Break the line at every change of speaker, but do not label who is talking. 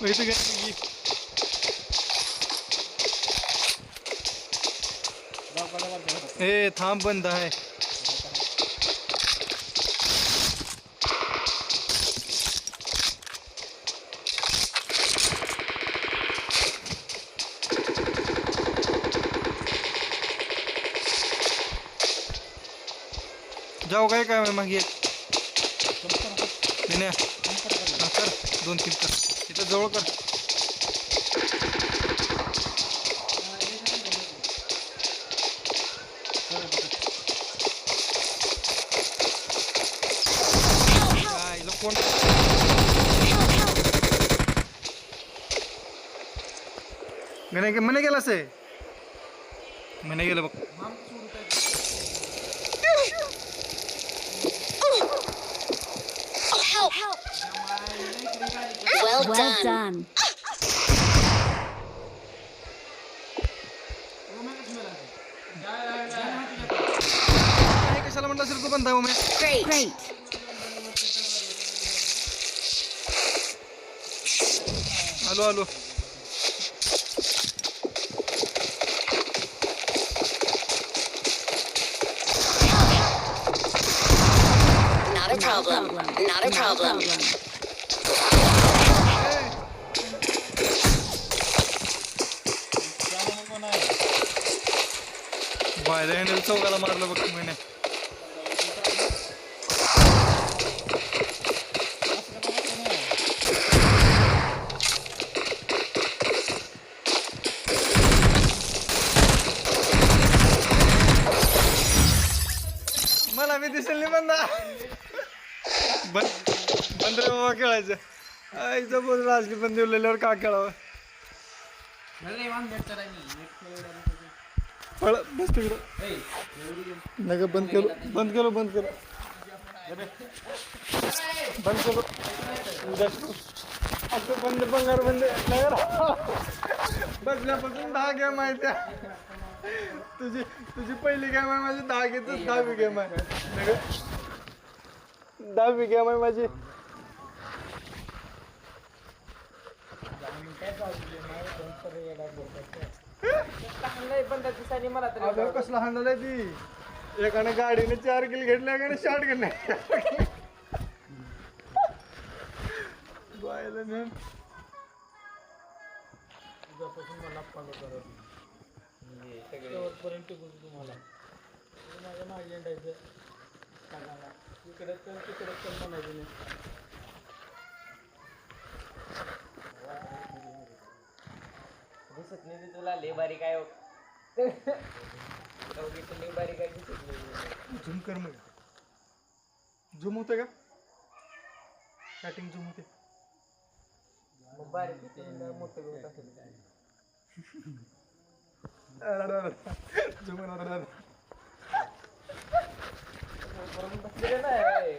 इथे काय ए थांब बंद आहे. जाऊ काय काय मागे नाही कर 2-3 कर इथं जवळ कर. कोण म्हणे गेला असे म्हणे गेलं बघ.
Well done.
कशाला म्हणलं असेल तू बंद आहे उमेश.
Great.
आलो
Not a problem. Not a problem.
बायला हँडल चौकाला मारलं बघ म्हणे. मला मी दिसेल नाही बंद रे बाबा खेळायचं. आईचं बोल राजली पण देवलेल्यावर का खेळावं. फळ बस तिकडं नका बंद केलो असं बंद बंगार बंद बसल्यापासून 10 गेम आहे त्या. तुझी पहिली गेम आहे माझी 10 घेतच 10वी गेम आहे. 10वी गेम आहे माझी. कसला हाणलं आहे ती. एकाने गाडीने 4 किल घेतले एकाने शॉट घेतले. बायला मॅम मला फॉलो करत पर्यंत तुम्हाला माझ्या मागे येण्याचं इकडे तर तिकडे तर म्हणायचं नाही.
दिसत नाही तुला लय बारीक आहे. लय बारीक आहे दिसत नाही.
झूम कर मग. झूम होतं का स्टार्टिंग झूम होते
मग बारीक मोठं होत असेल.
झूम
बसलेलं नाही.